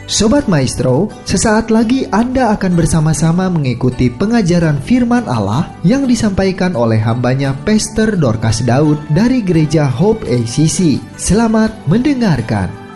Sobat Maestro, sesaat lagi Anda akan bersama-sama mengikuti pengajaran firman Allah yang disampaikan oleh hambanya Pastor Dorcas Daud dari Gereja Hope ACC. Selamat mendengarkan.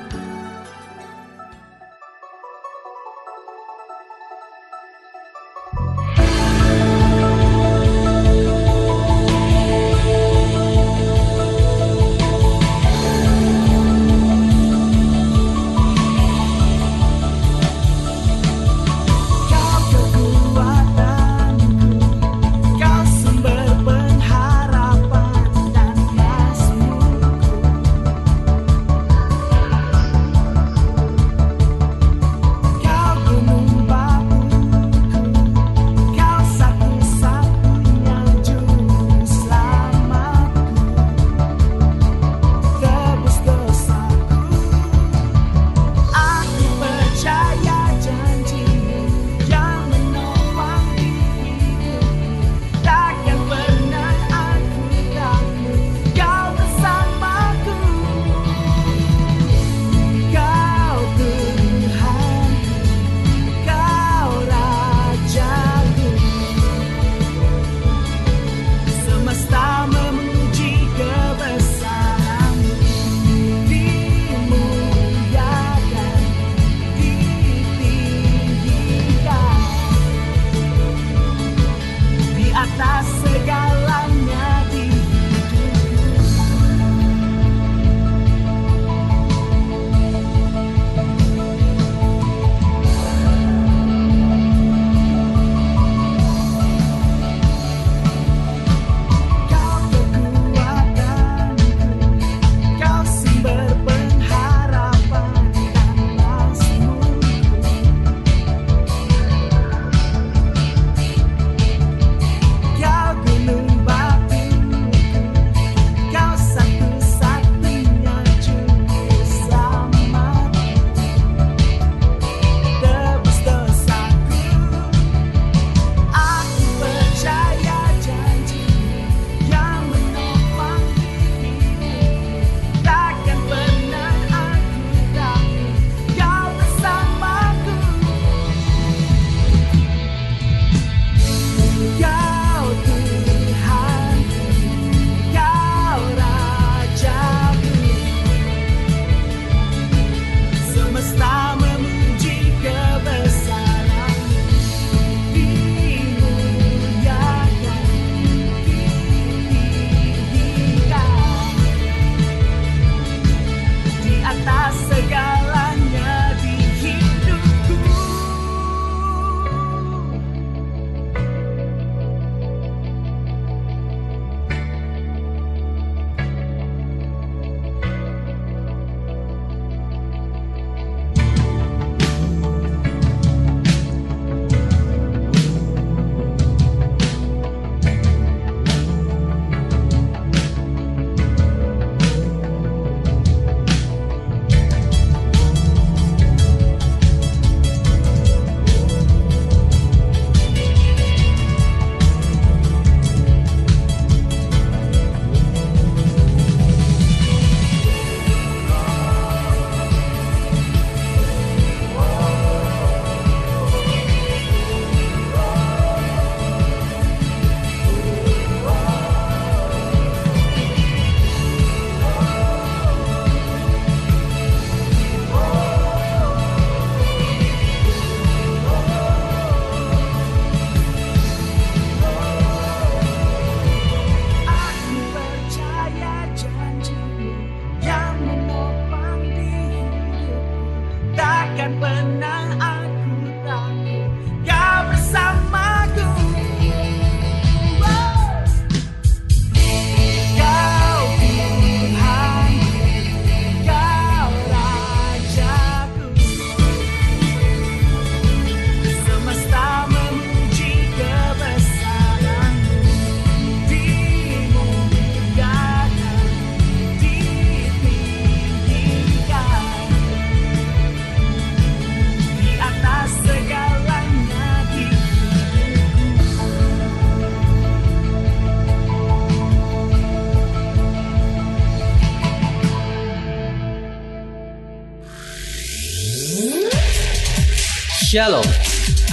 Shalom.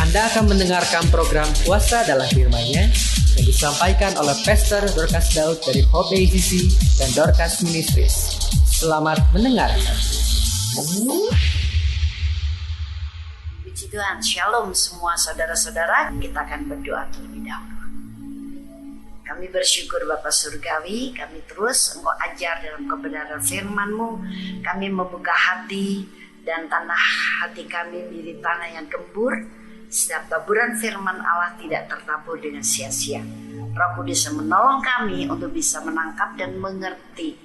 Anda akan mendengarkan program Puasa dalam Firman-Nya yang disampaikan oleh Pastor Dorcas Daud dari Hope ACC dan Dorcas Ministries. Selamat mendengarkan. Puji Tuhan, Shalom semua saudara-saudara. Kita akan berdoa terlebih dahulu. Kami bersyukur Bapa Surgawi, kami terus Engkau ajar dalam kebenaran firman-Mu. Kami membuka hati dan tanah hati kami menjadi tanah yang gembur. Setiap taburan firman Allah tidak tertabur dengan sia-sia. Roh Kudus menolong kami untuk bisa menangkap dan mengerti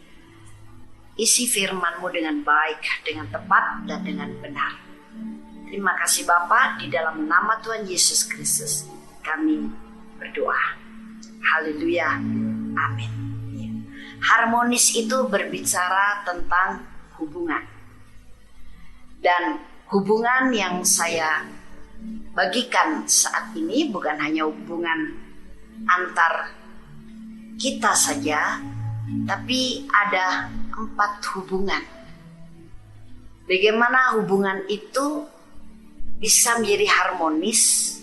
isi firman-Mu dengan baik, dengan tepat, dan dengan benar. Terima kasih Bapa, di dalam nama Tuhan Yesus Kristus kami berdoa. Haleluya, amin. Harmonis itu berbicara tentang hubungan. Dan hubungan yang saya bagikan saat ini bukan hanya hubungan antar kita saja, tapi ada 4 hubungan. Bagaimana hubungan itu bisa menjadi harmonis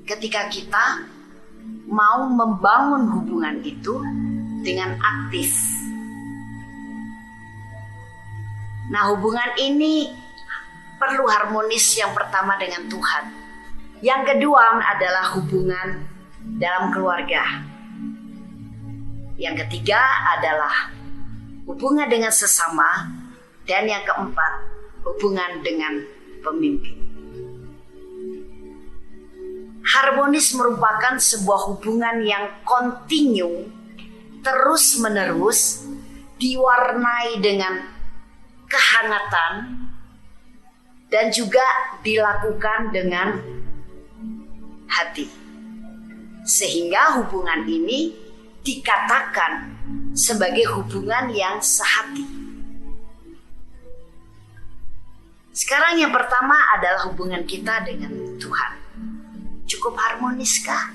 ketika kita mau membangun hubungan itu dengan aktif. Nah, hubungan ini perlu harmonis yang pertama dengan Tuhan. Yang kedua adalah hubungan dalam keluarga. Yang ketiga adalah hubungan dengan sesama. Dan yang keempat, hubungan dengan pemimpin. Harmonis merupakan sebuah hubungan yang kontinu, terus menerus, diwarnai dengan kehangatan, dan juga dilakukan dengan hati. Sehingga hubungan ini dikatakan sebagai hubungan yang sehati. Sekarang yang pertama adalah hubungan kita dengan Tuhan. Cukup harmoniskah?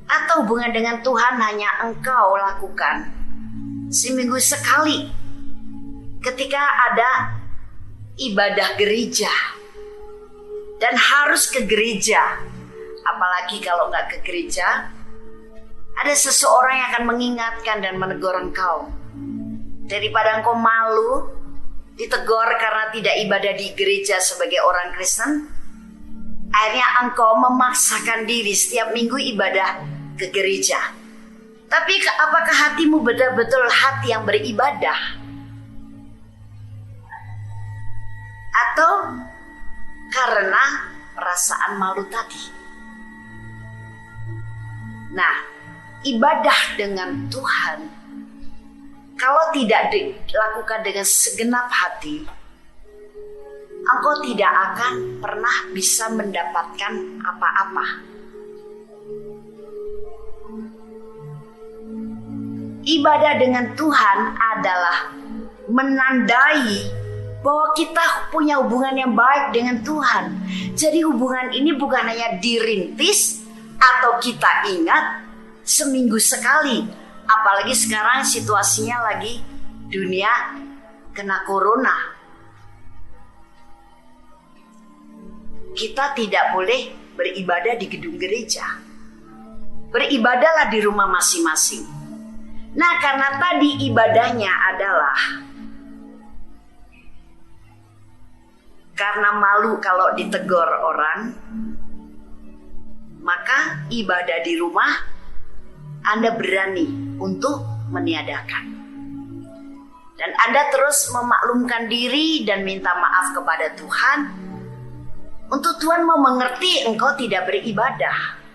Atau hubungan dengan Tuhan hanya engkau lakukan seminggu sekali ketika ada ibadah gereja dan harus ke gereja? Apalagi kalau nggak ke gereja, ada seseorang yang akan mengingatkan dan menegur engkau. Daripada engkau malu ditegur karena tidak ibadah di gereja sebagai orang Kristen, akhirnya engkau memaksakan diri setiap minggu ibadah ke gereja. Tapi apakah hatimu betul-betul hati yang beribadah? Atau karena perasaan malu tadi? Nah, ibadah dengan Tuhan kalau tidak dilakukan dengan segenap hati, engkau tidak akan pernah bisa mendapatkan apa-apa. Ibadah dengan Tuhan adalah menandai bahwa kita punya hubungan yang baik dengan Tuhan. Jadi hubungan ini bukan hanya dirintis atau kita ingat seminggu sekali. Apalagi sekarang situasinya lagi dunia kena corona. Kita tidak boleh beribadah di gedung gereja. Beribadahlah di rumah masing-masing. Nah, karena tadi ibadahnya adalah karena malu kalau ditegur orang, maka ibadah di rumah Anda berani untuk meniadakan. Dan Anda terus memaklumkan diri dan minta maaf kepada Tuhan. Untuk Tuhan mau mengerti engkau tidak beribadah.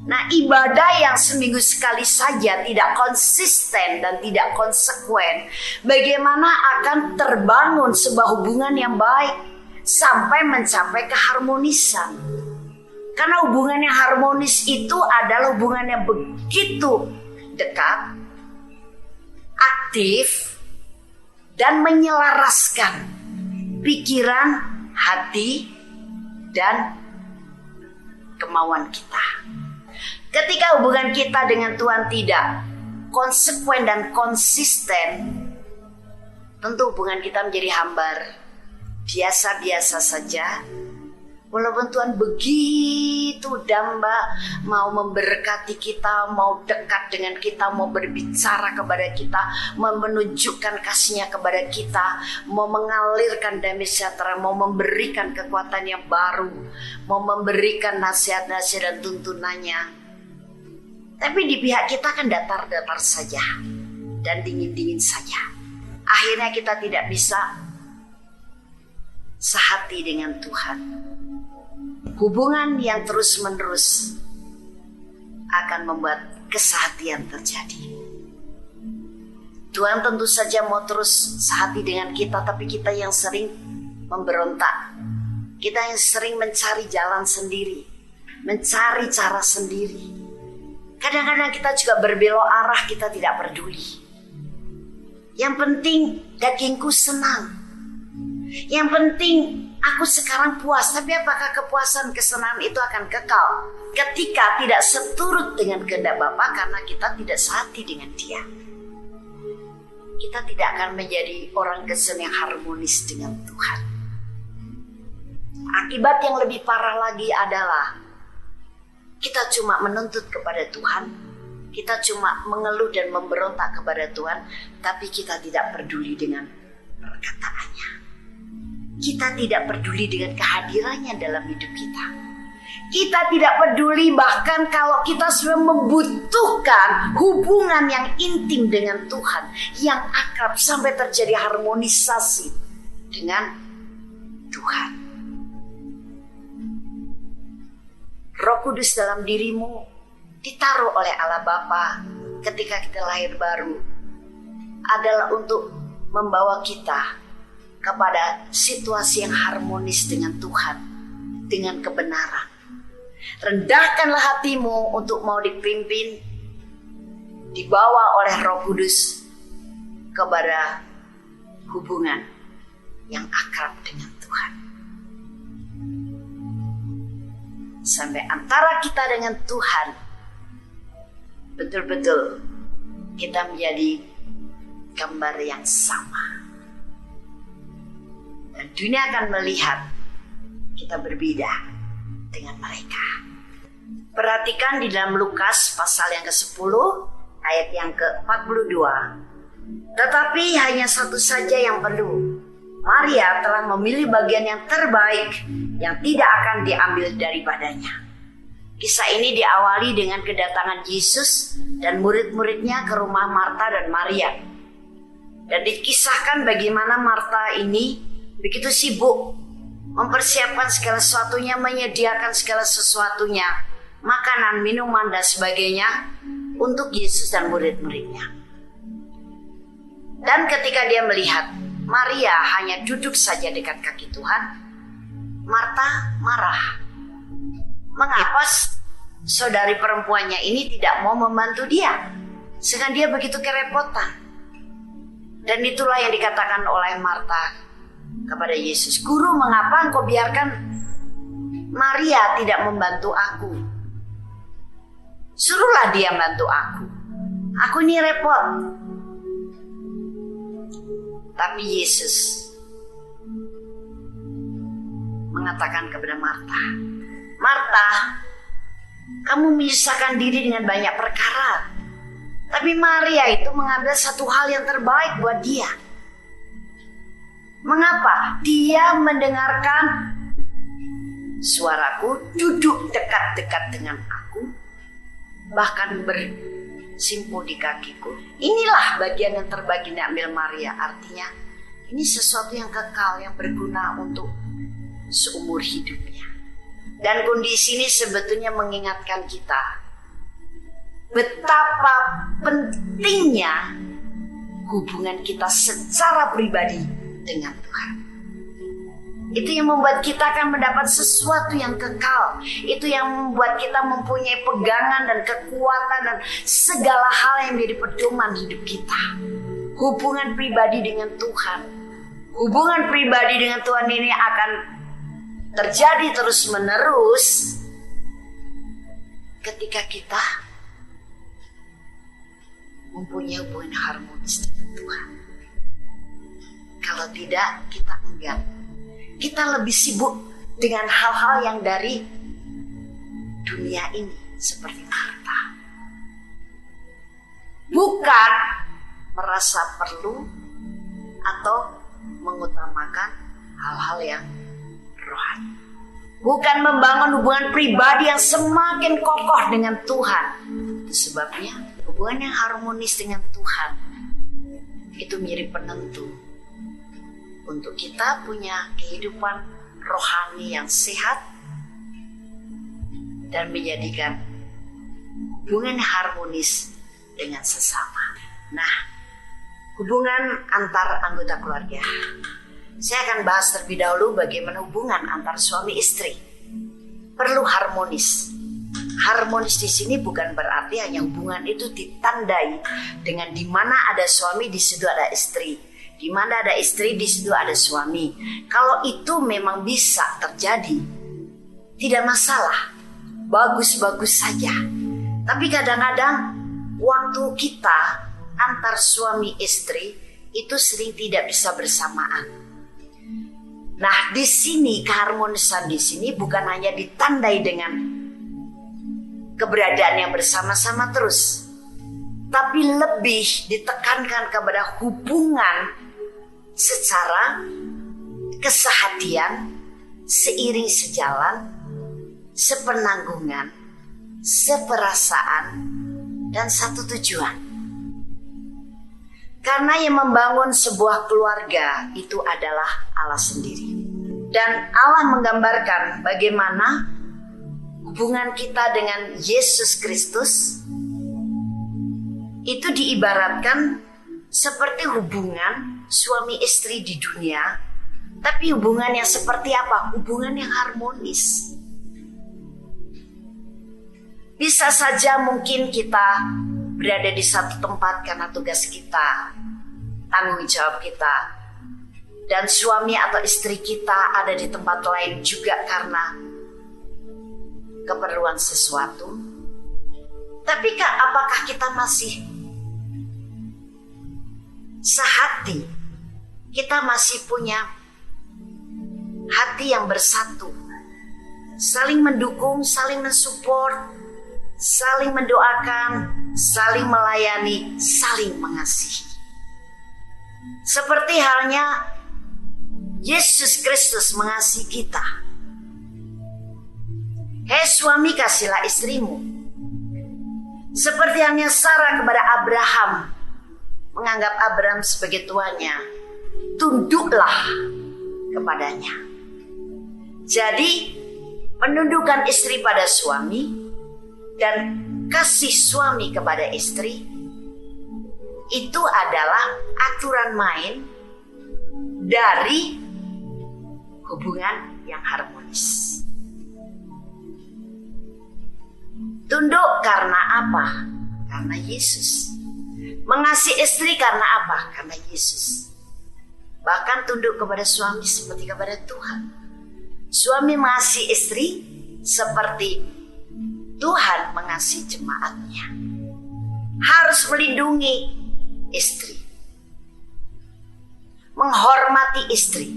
Nah, ibadah yang seminggu sekali saja tidak konsisten dan tidak konsekuen, bagaimana akan terbangun sebuah hubungan yang baik sampai mencapai keharmonisan? Karena hubungan yang harmonis itu adalah hubungan yang begitu dekat, aktif, dan menyelaraskan pikiran, hati, dan kemauan kita. Ketika hubungan kita dengan Tuhan tidak konsekuen dan konsisten, tentu hubungan kita menjadi hambar. biasa-biasa saja. Walaupun Tuhan begitu damba mau memberkati kita, mau dekat dengan kita, mau berbicara kepada kita, mau menunjukkan kasih-Nya kepada kita, mau mengalirkan damai sejahtera, mau memberikan kekuatan yang baru, mau memberikan nasihat-nasihat dan tuntunannya. Tapi di pihak kita kan datar-datar saja dan dingin-dingin saja. Akhirnya kita tidak bisa sehati dengan Tuhan. Hubungan yang terus-menerus akan membuat kesehatian terjadi. Tuhan tentu saja mau terus sehati dengan kita, tapi kita yang sering memberontak. Kita yang sering mencari jalan sendiri, mencari cara sendiri. Kadang-kadang kita juga berbelok arah, kita tidak peduli. Yang penting dagingku senang. Yang penting aku sekarang puas. Tapi apakah kepuasan, kesenangan itu akan kekal ketika tidak seturut dengan kehendak Bapa, karena kita tidak sehati dengan Dia? Kita tidak akan menjadi orang Kristen yang harmonis dengan Tuhan. Akibat yang lebih parah lagi adalah kita cuma menuntut kepada Tuhan, kita cuma mengeluh dan memberontak kepada Tuhan, tapi kita tidak peduli dengan perkataannya. Kita tidak peduli dengan kehadirannya dalam hidup kita. Kita tidak peduli bahkan kalau kita sudah membutuhkan hubungan yang intim dengan Tuhan, yang akrab sampai terjadi harmonisasi dengan Tuhan. Roh Kudus dalam dirimu ditaruh oleh Allah Bapa ketika kita lahir baru adalah untuk membawa kita kepada situasi yang harmonis dengan Tuhan, dengan kebenaran. Rendahkanlah hatimu untuk mau dipimpin, dibawa oleh Roh Kudus kepada hubungan yang akrab dengan Tuhan. Sampai antara kita dengan Tuhan betul-betul kita menjadi gambar yang sama. Dan dunia akan melihat kita berbeda dengan mereka. Perhatikan di dalam Lukas pasal yang ke-10 ayat yang ke-42. Tetapi hanya satu saja yang perlu. Maria telah memilih bagian yang terbaik yang tidak akan diambil daripadanya. Kisah ini diawali dengan kedatangan Yesus dan murid-muridnya ke rumah Marta dan Maria. Dan dikisahkan bagaimana Marta ini begitu sibuk mempersiapkan segala sesuatunya, menyediakan segala sesuatunya, makanan, minuman dan sebagainya untuk Yesus dan murid-muridnya. Dan ketika dia melihat Maria hanya duduk saja dekat kaki Tuhan, Marta marah. Mengapa saudari perempuannya ini tidak mau membantu dia, sehingga dia begitu kerepotan? Dan itulah yang dikatakan oleh Marta kepada Yesus, Guru, mengapa engkau biarkan Maria tidak membantu aku? Suruhlah dia bantu aku. Aku ini repot. Tapi Yesus mengatakan kepada Marta, Marta, kamu menyusahkan diri dengan banyak perkara, tapi Maria itu mengambil satu hal yang terbaik buat dia. Mengapa? Dia mendengarkan suaraku, duduk dekat-dekat dengan aku, bahkan bersimpuh di kakiku. Inilah bagian yang terbaik yang diambil Maria. Artinya ini sesuatu yang kekal, yang berguna untuk seumur hidupnya. Dan kondisi ini sebetulnya mengingatkan kita betapa pentingnya hubungan kita secara pribadi dengan Tuhan. Itu yang membuat kita akan mendapat sesuatu yang kekal. Itu yang membuat kita mempunyai pegangan dan kekuatan dan segala hal yang menjadi pedoman hidup kita. Hubungan pribadi dengan Tuhan. Hubungan pribadi dengan Tuhan ini akan terjadi terus menerus ketika kita mempunyai hubungan harmonis dengan Tuhan. Kalau tidak, kita enggan. kita lebih sibuk dengan hal-hal yang dari dunia ini seperti harta. Bukan merasa perlu atau mengutamakan hal-hal yang rohani. Bukan membangun hubungan pribadi yang semakin kokoh dengan Tuhan. Itu sebabnya hubungan yang harmonis dengan Tuhan itu mirip penentu untuk kita punya kehidupan rohani yang sehat dan menjadikan hubungan harmonis dengan sesama. Nah, hubungan antar anggota keluarga. Saya akan bahas terlebih dahulu bagaimana hubungan antar suami istri. Perlu harmonis. Harmonis di sini bukan berarti hanya hubungan itu ditandai dengan di mana ada suami di situ ada istri, di mana ada istri di situ ada suami. Kalau itu memang bisa terjadi, tidak masalah, bagus-bagus saja. Tapi kadang-kadang waktu kita antar suami istri itu sering tidak bisa bersamaan. Nah, di sini keharmonisan di sini bukan hanya ditandai dengan keberadaan yang bersama-sama terus, tapi lebih ditekankan kepada hubungan secara kesehatian, seiring sejalan, sepenanggungan, seperasaan, dan satu tujuan. Karena yang membangun sebuah keluarga itu adalah Allah sendiri. Dan Allah menggambarkan bagaimana hubungan kita dengan Yesus Kristus itu diibaratkan seperti hubungan suami istri di dunia. Tapi hubungan yang seperti apa? Hubungan yang harmonis. Bisa saja mungkin kita berada di satu tempat karena tugas kita, tanggung jawab kita, dan suami atau istri kita ada di tempat lain juga karena keperluan sesuatu. Tapi apakah kita masih sehati? Kita masih punya hati yang bersatu, saling mendukung, saling mensupport, saling mendoakan, saling melayani, saling mengasihi. Seperti halnya Yesus Kristus mengasihi kita. Hei suami, kasihlah istrimu. Seperti halnya Sarah kepada Abraham, menganggap Abraham sebagai tuannya, tunduklah kepadanya. Jadi penundukan istri pada suami dan kasih suami kepada istri itu adalah aturan main dari hubungan yang harmonis. Tunduk karena apa? Karena Yesus. Mengasihi istri karena apa? Karena Yesus. Bahkan tunduk kepada suami seperti kepada Tuhan. Suami mengasihi istri seperti Tuhan mengasihi jemaatnya. Harus melindungi istri, menghormati istri.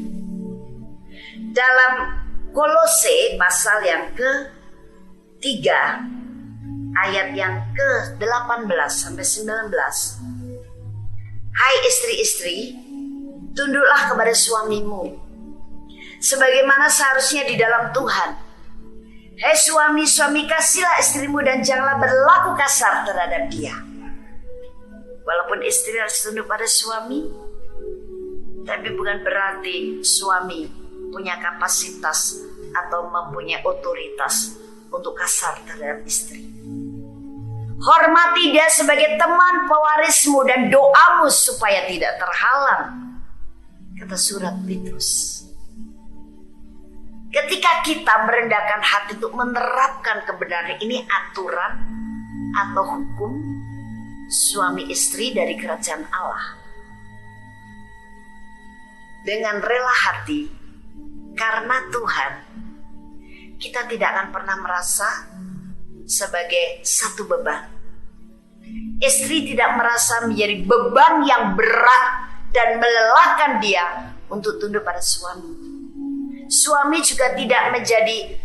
Dalam Kolose pasal yang ke-3 ayat yang ke-18 sampai 19. Hai istri-istri, tunduklah kepada suamimu sebagaimana seharusnya di dalam Tuhan. Hai suami-suami, kasihlah istrimu dan janganlah berlaku kasar terhadap dia. Walaupun istri harus tunduk pada suami, tapi bukan berarti suami punya kapasitas atau mempunyai otoritas untuk kasar terhadap istri. Hormati dia sebagai teman pewarismu dan doamu supaya tidak terhalang, kata surat Petrus. Ketika kita merendahkan hati untuk menerapkan kebenaran ini, aturan atau hukum suami istri dari kerajaan Allah, dengan rela hati karena Tuhan, kita tidak akan pernah merasa sebagai satu beban. Istri tidak merasa menjadi beban yang berat dan melelahkan dia untuk tunduk pada suami. Suami juga tidak menjadi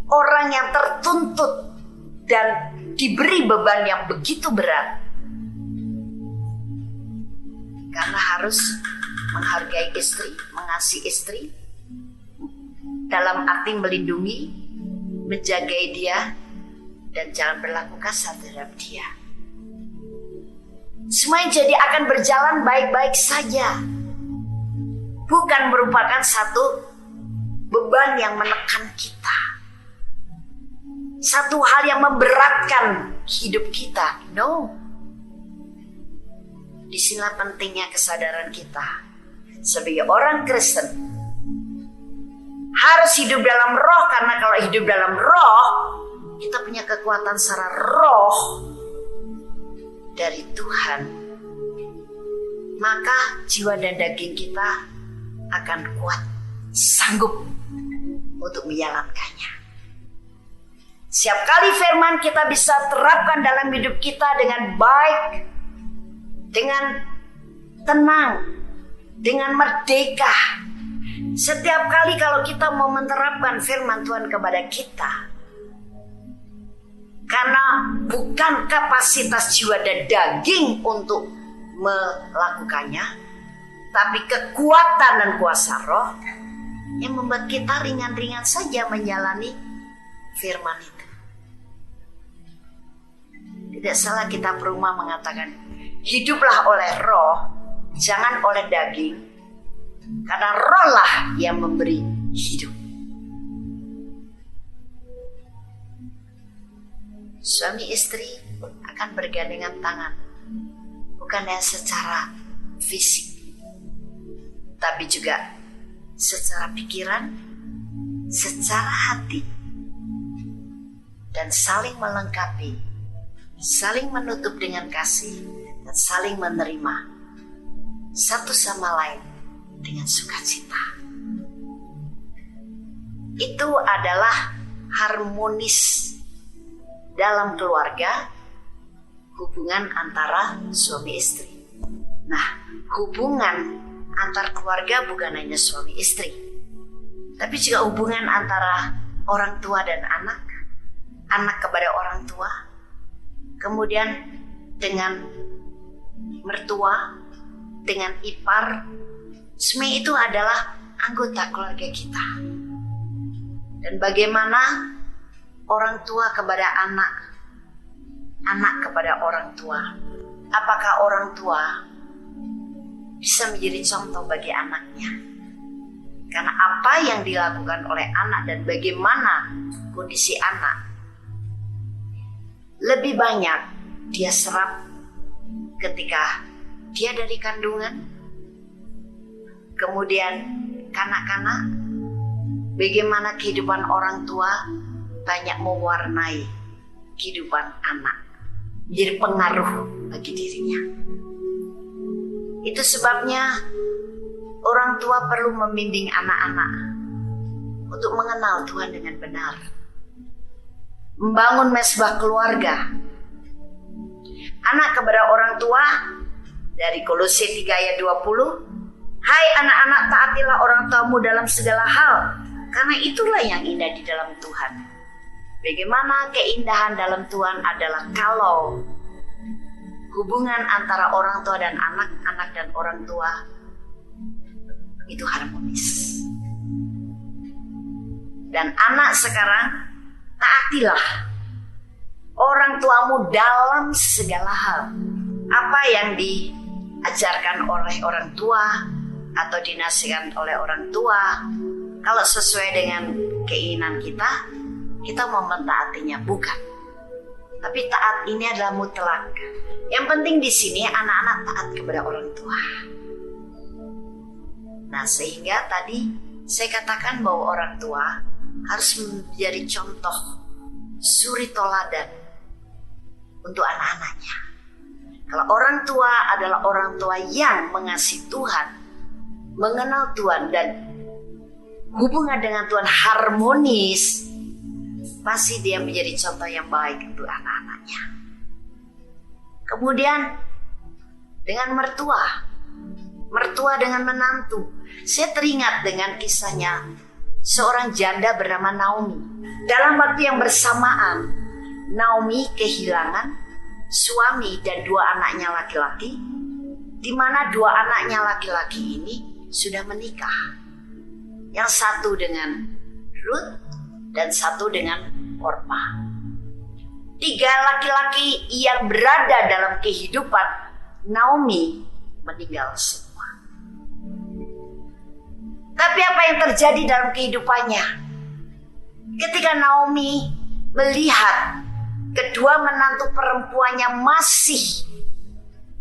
orang yang tertuntut dan diberi beban yang begitu berat. Karena harus menghargai istri, mengasihi istri, dalam arti melindungi, menjagai dia, dan jangan berlaku kasar terhadap dia. Semuanya jadi akan berjalan baik-baik saja. Bukan merupakan satu beban yang menekan kita, satu hal yang memberatkan hidup kita. No. Disinilah pentingnya kesadaran kita sebagai orang Kristen harus hidup dalam roh, karena kalau hidup dalam roh kita punya kekuatan secara roh dari Tuhan, maka jiwa dan daging kita akan kuat, sanggup untuk menjalankannya. Setiap kali firman kita bisa terapkan dalam hidup kita dengan baik, dengan tenang, dengan merdeka. Setiap kali kalau kita mau menerapkan firman Tuhan kepada kita, karena bukan kapasitas jiwa dan daging untuk melakukannya, tapi kekuatan dan kuasa roh yang membuat kita ringan-ringan saja menjalani firman itu. Tidak salah kita Perumah mengatakan, hiduplah oleh roh, jangan oleh daging, karena roh lah yang memberi hidup. Suami istri akan bergandengan tangan, bukan hanya secara fisik, tapi juga secara pikiran, secara hati, dan saling melengkapi, saling menutup dengan kasih, dan saling menerima satu sama lain dengan sukacita. Itu adalah harmonis dalam keluarga, hubungan antara suami istri. Nah, hubungan antar keluarga bukan hanya suami istri, tapi juga hubungan antara orang tua dan anak, anak kepada orang tua, kemudian dengan mertua, dengan ipar. Semua itu adalah anggota keluarga kita. Dan bagaimana orang tua kepada anak, anak kepada orang tua. Apakah orang tua bisa menjadi contoh bagi anaknya? Karena apa yang dilakukan oleh anak dan bagaimana kondisi anak, lebih banyak dia serap ketika dia dari kandungan, kemudian kanak-kanak, bagaimana kehidupan orang tua banyak mewarnai kehidupan anak, menjadi pengaruh bagi dirinya. Itu sebabnya orang tua perlu membimbing anak-anak untuk mengenal Tuhan dengan benar, membangun mesbah keluarga. Anak kepada orang tua, dari Kolose 3 ayat 20, hai anak-anak, taatilah orang tuamu dalam segala hal, karena itulah yang indah di dalam Tuhan. Bagaimana keindahan dalam Tuhan adalah kalau hubungan antara orang tua dan anak, anak dan orang tua itu harmonis. Dan anak sekarang, taatilah orang tuamu dalam segala hal. Apa yang diajarkan oleh orang tua atau dinasihatkan oleh orang tua, kalau sesuai dengan keinginan kita, kita mau mentaatinya, bukan. Tapi taat ini adalah mutlak. Yang penting di sini anak-anak taat kepada orang tua. Nah, sehingga tadi saya katakan bahwa orang tua harus menjadi contoh suri toladan untuk anak-anaknya. Kalau orang tua adalah orang tua yang mengasihi Tuhan, mengenal Tuhan dan hubungan dengan Tuhan harmonis, pasti dia menjadi contoh yang baik untuk anak-anaknya. Kemudian dengan mertua dengan menantu. Saya teringat dengan kisahnya seorang janda bernama Naomi. Dalam waktu yang bersamaan, Naomi kehilangan suami dan 2 anaknya laki-laki, di mana 2 anaknya laki-laki ini sudah menikah. Yang satu dengan Ruth dan satu dengan Orpa. 3 laki-laki yang berada dalam kehidupan Naomi meninggal semua. Tapi apa yang terjadi dalam kehidupannya? Ketika Naomi melihat kedua menantu perempuannya masih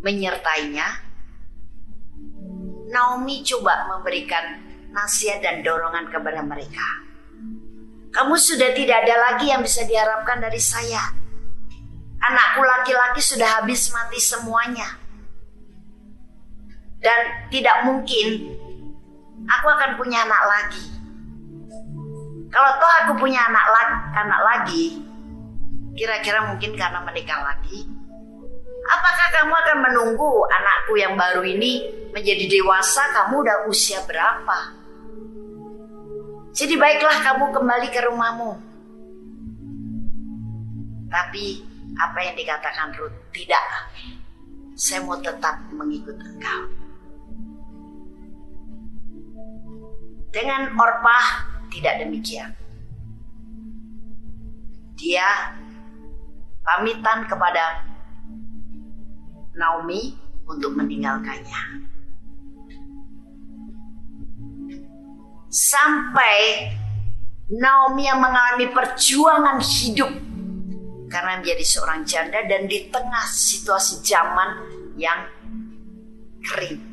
menyertainya, Naomi coba memberikan nasihat dan dorongan kepada mereka. Kamu sudah tidak ada lagi yang bisa diharapkan dari saya. Anakku laki-laki sudah habis mati semuanya. Dan tidak mungkin aku akan punya anak lagi. Kalau toh aku punya anak lagi, kira-kira mungkin karena menikah lagi. Apakah kamu akan menunggu anakku yang baru ini menjadi dewasa? Kamu udah usia berapa? Jadi baiklah kamu kembali ke rumahmu. Tapi apa yang dikatakan Ruth? Tidak, saya mau tetap mengikut engkau. Dengan Orpa tidak demikian. Dia pamitan kepada Naomi untuk meninggalkannya. Sampai Naomi yang mengalami perjuangan hidup karena menjadi seorang janda dan di tengah situasi zaman yang kering.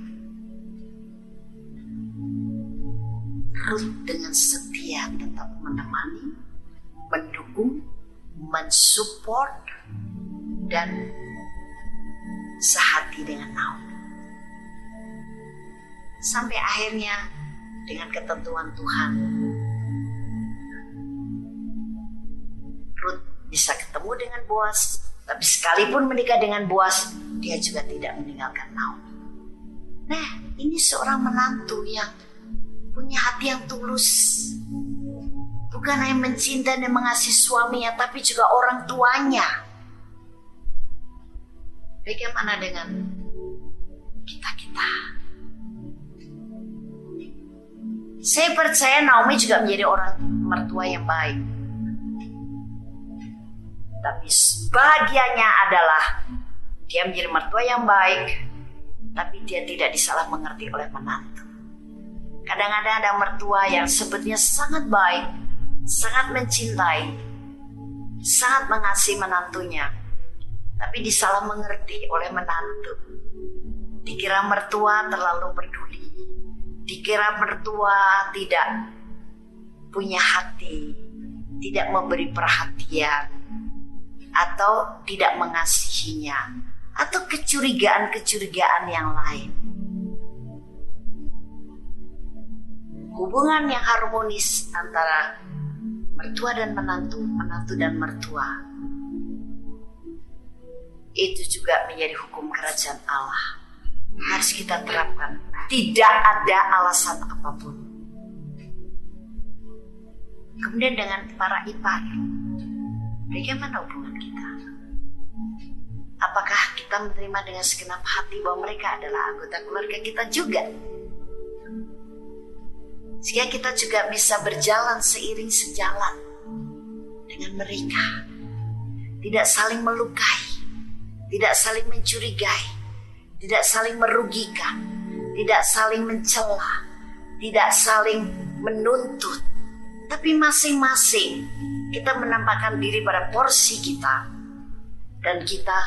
Ruth dengan setia tetap menemani, mendukung, mensupport, dan sehati dengan Naomi. Sampai akhirnya dengan ketentuan Tuhan, Ruth bisa ketemu dengan Boaz. Tapi sekalipun menikah dengan Boaz, dia juga tidak meninggalkan Naomi. Nah, ini seorang menantu yang punya hati yang tulus. Bukan hanya mencintai dan mengasihi suaminya, tapi juga orang tuanya. Bagaimana dengan kita-kita? Saya percaya Naomi juga menjadi orang mertua yang baik. Tapi bahagianya adalah dia menjadi mertua yang baik, tapi dia tidak disalah mengerti oleh menantu. Kadang-kadang ada mertua yang sebetulnya sangat baik, sangat mencintai, sangat mengasihi menantunya, tapi disalah mengerti oleh menantu. Dikira mertua terlalu peduli, dikira mertua tidak punya hati, tidak memberi perhatian, atau tidak mengasihinya, atau kecurigaan-kecurigaan yang lain. Hubungan yang harmonis antara mertua dan menantu, menantu dan mertua, itu juga menjadi hukum kerajaan Allah. Harus kita terapkan. Tidak ada alasan apapun. Kemudian dengan para ipar, bagaimana hubungan kita? Apakah kita menerima dengan segenap hati bahwa mereka adalah anggota keluarga kita juga? Sehingga kita juga bisa berjalan seiring sejalan dengan mereka. Tidak saling melukai, tidak saling mencurigai, tidak saling merugikan, tidak saling mencela, tidak saling menuntut. Tapi masing-masing kita menampakkan diri pada porsi kita, dan kita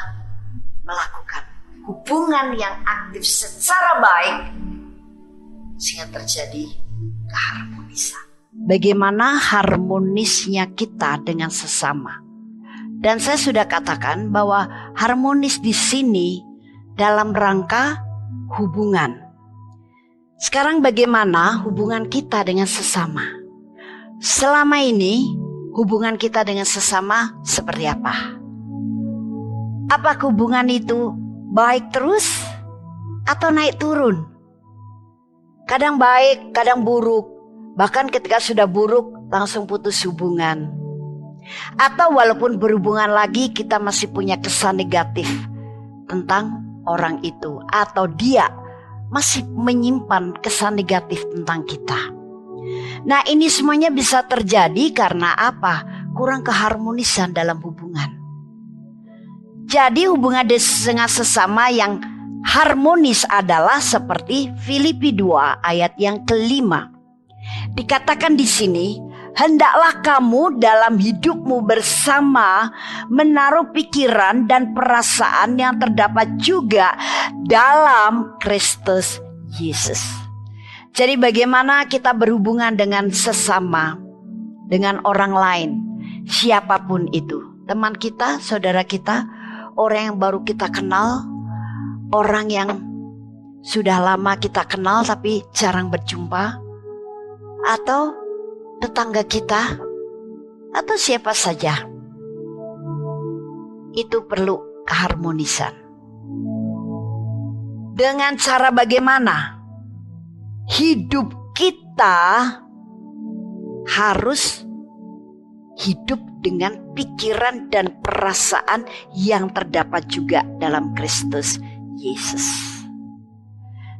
melakukan hubungan yang aktif secara baik sehingga terjadi keharmonisan. Bagaimana harmonisnya kita dengan sesama? Dan saya sudah katakan bahwa harmonis di sini dalam rangka hubungan. Sekarang bagaimana hubungan kita dengan sesama? Selama ini hubungan kita dengan sesama seperti apa? Apa hubungan itu baik terus atau naik turun? Kadang baik, kadang buruk. Bahkan ketika sudah buruk langsung putus hubungan. Atau walaupun berhubungan lagi kita masih punya kesan negatif tentang orang itu. Atau dia masih menyimpan kesan negatif tentang kita. Nah, ini semuanya bisa terjadi karena apa? Kurang keharmonisan dalam hubungan. Jadi hubungan dengan sesama yang harmonis adalah seperti Filipi 2 ayat yang ke-5. Dikatakan di sini, hendaklah kamu dalam hidupmu bersama menaruh pikiran dan perasaan yang terdapat juga dalam Kristus Yesus. Jadi bagaimana kita berhubungan dengan sesama, dengan orang lain, siapapun itu, teman kita, saudara kita, orang yang baru kita kenal, orang yang sudah lama kita kenal tapi jarang berjumpa, atau tetangga kita, atau siapa saja. Itu perlu keharmonisan. Dengan cara bagaimana? Hidup kita harus hidup dengan pikiran dan perasaan yang terdapat juga dalam Kristus Yesus.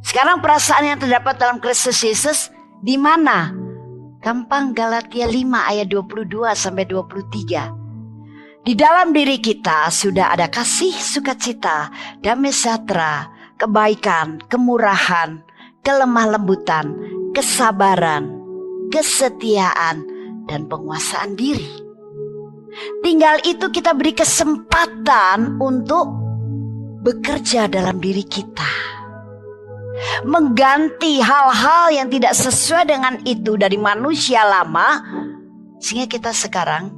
Sekarang perasaan yang terdapat dalam Kristus Yesus di mana? Gampang, Galatia 5 ayat 22 sampai 23. Di dalam diri kita sudah ada kasih, sukacita, damai sejahtera, kebaikan, kemurahan, kelemah lembutan, kesabaran, kesetiaan, dan penguasaan diri. Tinggal itu kita beri kesempatan untuk bekerja dalam diri kita, mengganti hal-hal yang tidak sesuai dengan itu dari manusia lama, sehingga kita sekarang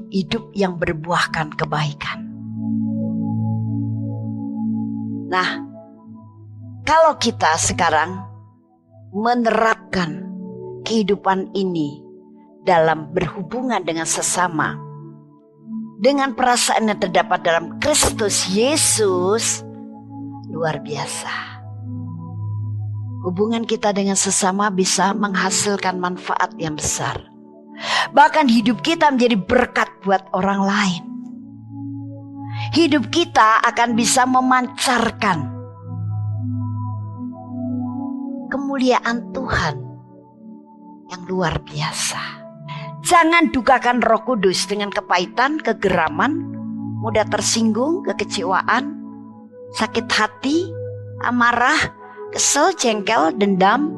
hidup yang berbuahkan kebaikan. Nah, kalau kita sekarang menerapkan kehidupan ini dalam berhubungan dengan sesama, dengan perasaan yang terdapat dalam Kristus Yesus, luar biasa. Hubungan kita dengan sesama bisa menghasilkan manfaat yang besar. Bahkan hidup kita menjadi berkat buat orang lain. Hidup kita akan bisa memancarkan kemuliaan Tuhan yang luar biasa. Jangan dukakan Roh Kudus dengan kepahitan, kegeraman, mudah tersinggung, kekecewaan, sakit hati, amarah, kesel, jengkel, dendam.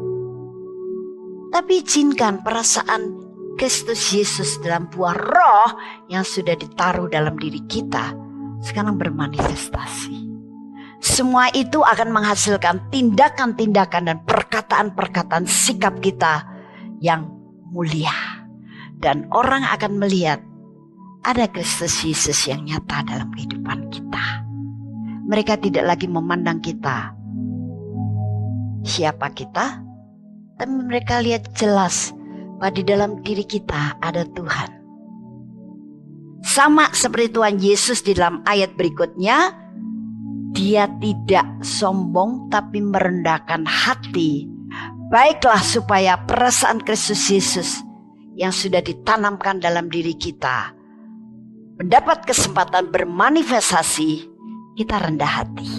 Tapi izinkan perasaan Kristus Yesus dalam buah roh yang sudah ditaruh dalam diri kita sekarang bermanifestasi. Semua itu akan menghasilkan tindakan-tindakan dan perkataan-perkataan sikap kita yang mulia. Dan orang akan melihat ada Kristus Yesus yang nyata dalam kehidupan kita. Mereka tidak lagi memandang kita siapa kita, tapi mereka lihat jelas bahwa di dalam diri kita ada Tuhan. Sama seperti Tuhan Yesus di dalam ayat berikutnya, dia tidak sombong tapi merendahkan hati. Baiklah supaya perasaan Kristus Yesus yang sudah ditanamkan dalam diri kita mendapat kesempatan bermanifestasi, kita rendah hati.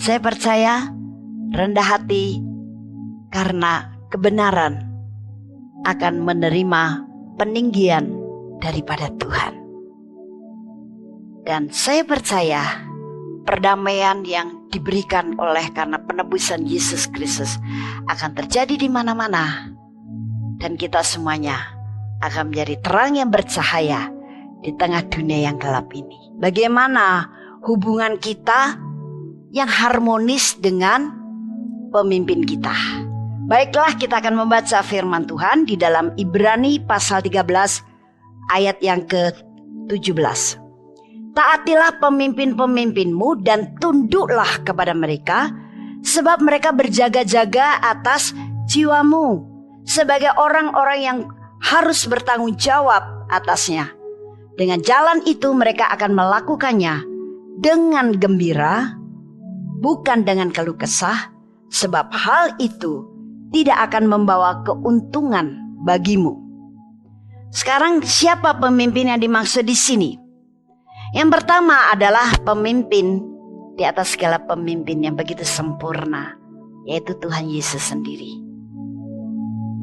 Saya percaya rendah hati karena kebenaran akan menerima peninggian daripada Tuhan. Dan saya percaya perdamaian yang diberikan oleh karena penebusan Yesus Kristus akan terjadi di mana-mana. Dan kita semuanya akan menjadi terang yang bercahaya di tengah dunia yang gelap ini. Bagaimana hubungan kita yang harmonis dengan pemimpin kita? Baiklah, kita akan membaca firman Tuhan di dalam Ibrani pasal 13 ayat yang ke-17. Taatilah pemimpin-pemimpinmu dan tunduklah kepada mereka, sebab mereka berjaga-jaga atas jiwamu sebagai orang-orang yang harus bertanggung jawab atasnya. Dengan jalan itu mereka akan melakukannya dengan gembira, bukan dengan keluh kesah, sebab hal itu tidak akan membawa keuntungan bagimu. Sekarang siapa pemimpin yang dimaksud di sini? Yang pertama adalah pemimpin di atas segala pemimpin yang begitu sempurna, yaitu Tuhan Yesus sendiri.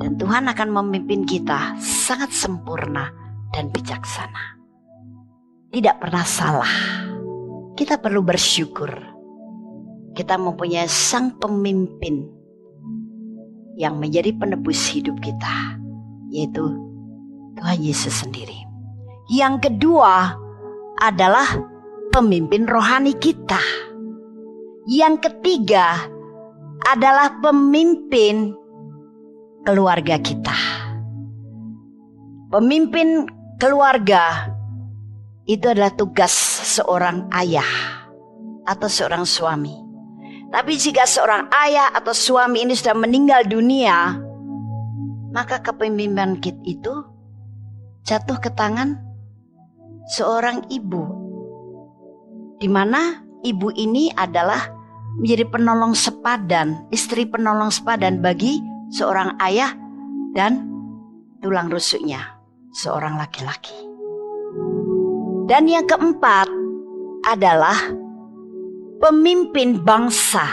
Dan Tuhan akan memimpin kita sangat sempurna dan bijaksana. Tidak pernah salah. Kita perlu bersyukur. Kita mempunyai sang pemimpin yang menjadi penebus hidup kita, yaitu Tuhan Yesus sendiri. Yang kedua adalah pemimpin rohani kita. Yang ketiga adalah pemimpin keluarga kita. Pemimpin keluarga itu adalah tugas seorang ayah atau seorang suami. Tapi jika seorang ayah atau suami ini sudah meninggal dunia, maka kepemimpinan itu jatuh ke tangan seorang ibu, di mana ibu ini adalah menjadi penolong sepadan, istri penolong sepadan bagi seorang ayah dan tulang rusuknya, seorang laki-laki. Dan yang keempat adalah pemimpin bangsa.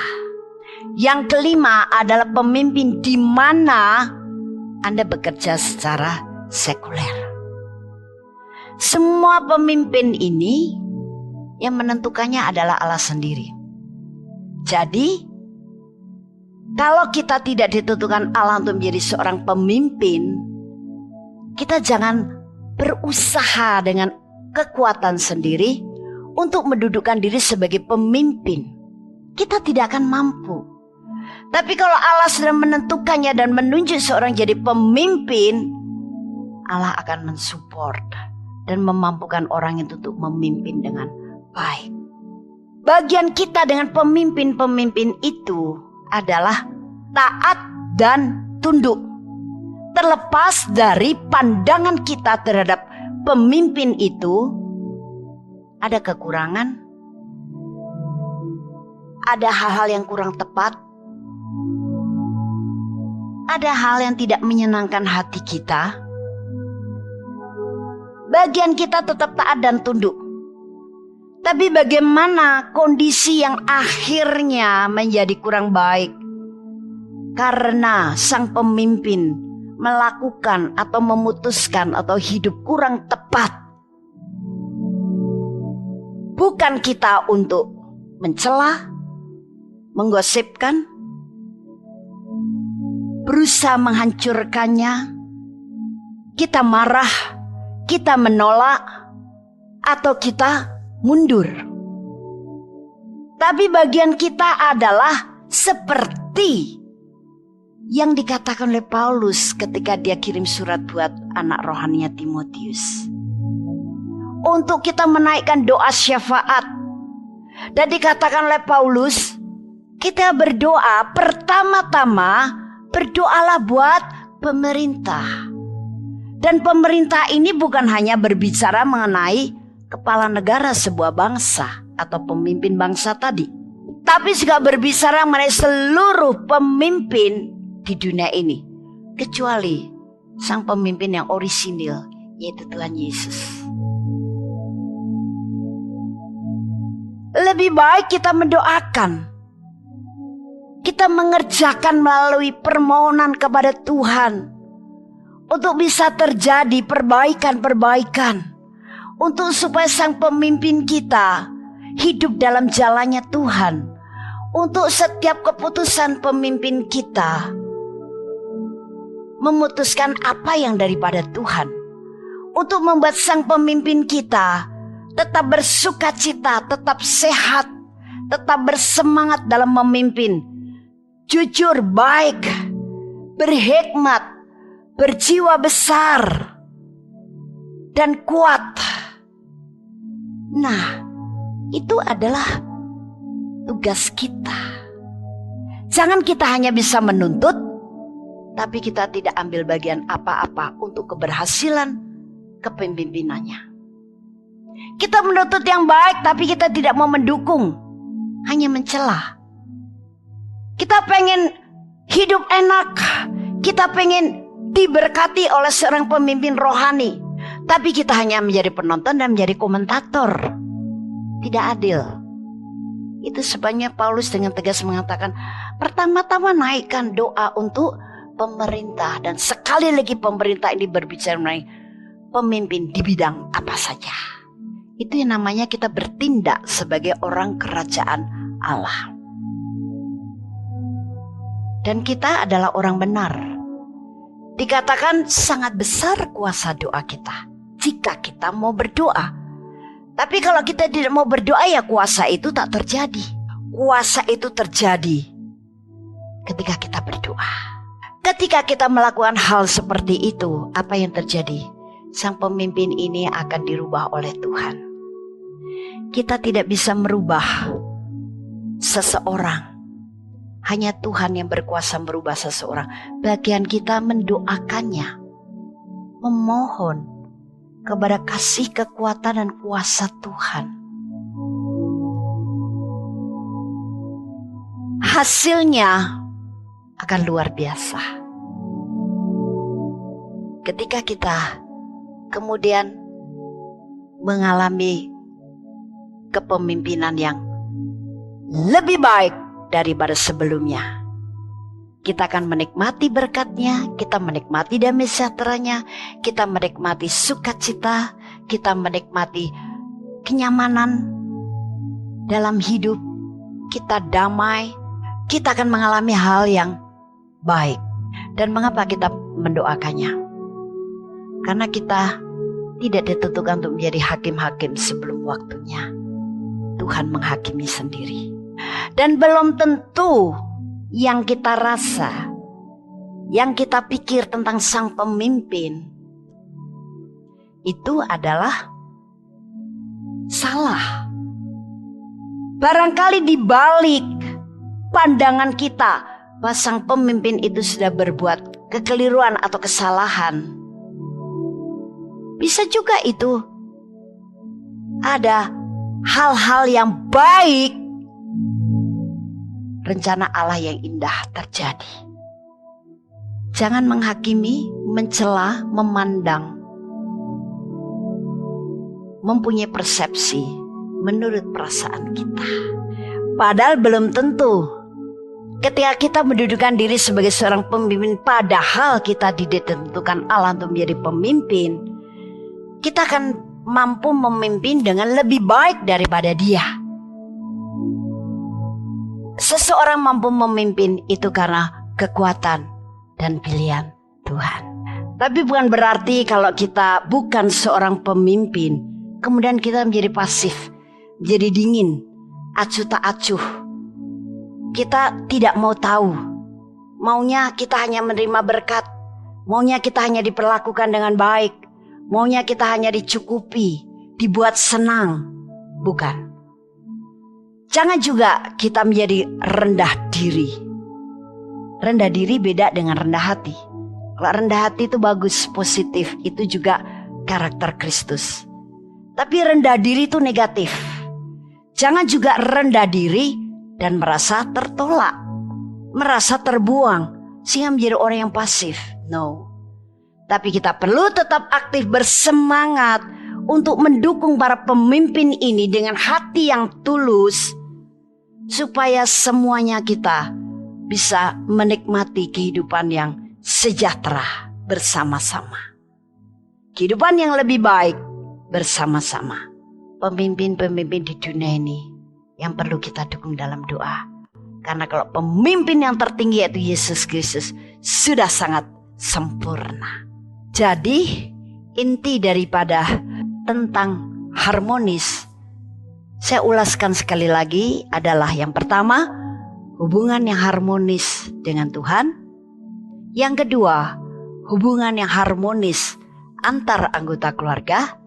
Yang kelima adalah pemimpin di mana Anda bekerja secara sekuler. Semua pemimpin ini yang menentukannya adalah Allah sendiri. Jadi, kalau kita tidak ditentukan Allah untuk menjadi seorang pemimpin, kita jangan berusaha dengan kekuatan sendiri untuk mendudukkan diri sebagai pemimpin. Kita tidak akan mampu. Tapi kalau Allah sudah menentukannya dan menunjuk seorang jadi pemimpin, Allah akan mensupport dan memampukan orang itu untuk memimpin dengan baik. Bagian kita dengan pemimpin-pemimpin itu adalah taat dan tunduk. Terlepas dari pandangan kita terhadap pemimpin itu, ada kekurangan, ada hal-hal yang kurang tepat, ada hal yang tidak menyenangkan hati kita. Bagian kita tetap taat dan tunduk. Tapi bagaimana kondisi yang akhirnya menjadi kurang baik karena sang pemimpin melakukan atau memutuskan atau hidup kurang tepat. Bukan kita untuk mencela, menggosipkan, berusaha menghancurkannya, kita marah, kita menolak, atau kita mundur. Tapi bagian kita adalah seperti yang dikatakan oleh Paulus ketika dia kirim surat buat anak rohaninya Timotius. Untuk kita menaikkan doa syafaat. Dan dikatakan oleh Paulus, kita berdoa pertama-tama berdoalah buat pemerintah. Dan pemerintah ini bukan hanya berbicara mengenai kepala negara sebuah bangsa atau pemimpin bangsa tadi, tapi juga berbicara mengenai seluruh pemimpin di dunia ini, kecuali sang pemimpin yang orisinil, yaitu Tuhan Yesus. Lebih baik kita mendoakan, kita mengerjakan melalui permohonan kepada Tuhan untuk bisa terjadi perbaikan-perbaikan, untuk supaya sang pemimpin kita hidup dalam jalannya Tuhan, untuk setiap keputusan pemimpin kita memutuskan apa yang daripada Tuhan, untuk membuat sang pemimpin kita tetap bersukacita, tetap sehat, tetap bersemangat dalam memimpin, jujur, baik, berhikmat, berjiwa besar, dan kuat. Nah, itu adalah tugas kita. Jangan kita hanya bisa menuntut, tapi kita tidak ambil bagian apa-apa untuk keberhasilan kepemimpinannya. Kita menuntut yang baik, tapi kita tidak mau mendukung, hanya mencela. Kita pengen hidup enak, kita pengen diberkati oleh seorang pemimpin rohani, tapi kita hanya menjadi penonton dan menjadi komentator. Tidak adil. Itu sebabnya Paulus dengan tegas mengatakan, pertama-tama naikkan doa untuk pemerintah. Dan sekali lagi pemerintah ini berbicara mengenai pemimpin di bidang apa saja. Itu yang namanya kita bertindak sebagai orang kerajaan Allah. Dan kita adalah orang benar. Dikatakan sangat besar kuasa doa kita jika kita mau berdoa. Tapi kalau kita tidak mau berdoa, ya kuasa itu tak terjadi. Kuasa itu terjadi ketika kita berdoa. Ketika kita melakukan hal seperti itu, apa yang terjadi? Sang pemimpin ini akan dirubah oleh Tuhan. Kita tidak bisa merubah seseorang. Hanya Tuhan yang berkuasa merubah seseorang. Bagian kita mendoakannya, memohon kepada kasih, kekuatan, dan kuasa Tuhan. Hasilnya akan luar biasa. Ketika kita kemudian mengalami kepemimpinan yang lebih baik daripada sebelumnya, kita akan menikmati berkatnya, kita menikmati damai sejahteranya, kita menikmati sukacita, kita menikmati kenyamanan dalam hidup, kita damai, kita akan mengalami hal yang baik. Dan mengapa kita mendoakannya? Karena kita tidak ditentukan untuk menjadi hakim-hakim sebelum waktunya. Tuhan menghakimi sendiri. Dan belum tentu yang kita rasa, yang kita pikir tentang sang pemimpin itu adalah salah. Barangkali di balik pandangan kita bahwa sang pemimpin itu sudah berbuat kekeliruan atau kesalahan, bisa juga itu ada hal-hal yang baik, rencana Allah yang indah terjadi. Jangan menghakimi, mencela, memandang, mempunyai persepsi menurut perasaan kita. Padahal belum tentu ketika kita mendudukan diri sebagai seorang pemimpin, padahal kita ditentukan Allah untuk menjadi pemimpin, kita akan mampu memimpin dengan lebih baik daripada dia. Seseorang mampu memimpin itu karena kekuatan dan pilihan Tuhan. Tapi bukan berarti kalau kita bukan seorang pemimpin, kemudian kita menjadi pasif, menjadi dingin, acuh tak acuh. Kita tidak mau tahu. Maunya kita hanya menerima berkat. Maunya kita hanya diperlakukan dengan baik. Maunya kita hanya dicukupi, dibuat senang. Bukan. Jangan juga kita menjadi rendah diri. Rendah diri beda dengan rendah hati. Kalau rendah hati itu bagus, positif. Itu juga karakter Kristus. Tapi rendah diri itu negatif. Jangan juga rendah diri dan merasa tertolak, merasa terbuang, sehingga menjadi orang yang pasif. No. Tapi kita perlu tetap aktif, bersemangat untuk mendukung para pemimpin ini dengan hati yang tulus, supaya semuanya kita bisa menikmati kehidupan yang sejahtera bersama-sama. Kehidupan yang lebih baik bersama-sama. Pemimpin-pemimpin di dunia ini yang perlu kita dukung dalam doa. Karena kalau pemimpin yang tertinggi yaitu Yesus Kristus sudah sangat sempurna. Jadi inti daripada tentang harmonis, saya ulaskan sekali lagi, adalah yang pertama, hubungan yang harmonis dengan Tuhan. Yang kedua, hubungan yang harmonis antar anggota keluarga.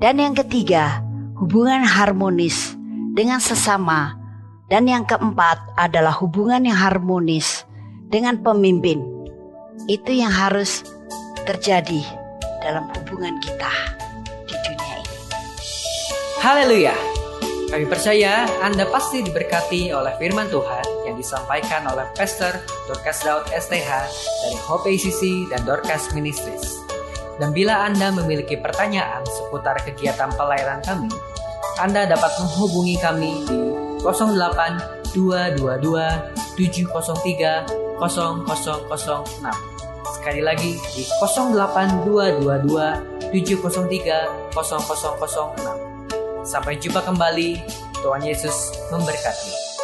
Dan yang ketiga, hubungan harmonis dengan sesama. Dan yang keempat adalah hubungan yang harmonis dengan pemimpin. Itu yang harus terjadi dalam hubungan kita di dunia ini. Haleluya. Kami percaya Anda pasti diberkati oleh firman Tuhan yang disampaikan oleh Pastor Dorcas Daud STH dari Hope ACC dan Dorcas Ministries. Dan bila Anda memiliki pertanyaan seputar kegiatan pelayanan kami, Anda dapat menghubungi kami di 08 222 703 0006. Sekali lagi di 08 222 703 0006. Sampai jumpa kembali. Tuhan Yesus memberkati.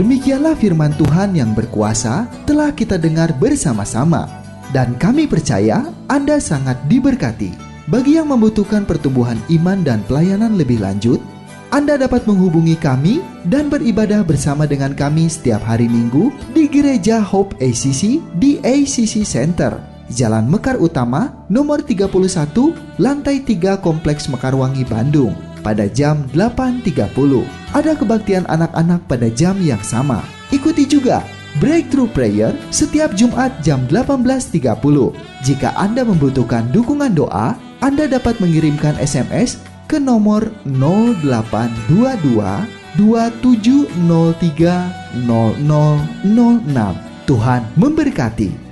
Demikianlah firman Tuhan yang berkuasa telah kita dengar bersama-sama. Dan kami percaya Anda sangat diberkati. Bagi yang membutuhkan pertumbuhan iman dan pelayanan lebih lanjut, Anda dapat menghubungi kami dan beribadah bersama dengan kami setiap hari Minggu di Gereja Hope ACC di ACC Center, Jalan Mekar Utama, nomor 31, lantai 3 Kompleks Mekarwangi, Bandung, pada jam 8.30. Ada kebaktian anak-anak pada jam yang sama. Ikuti juga Breakthrough Prayer setiap Jumat jam 18.30. Jika Anda membutuhkan dukungan doa, Anda dapat mengirimkan SMS ke nomor 0822 2703 0006. Tuhan memberkati.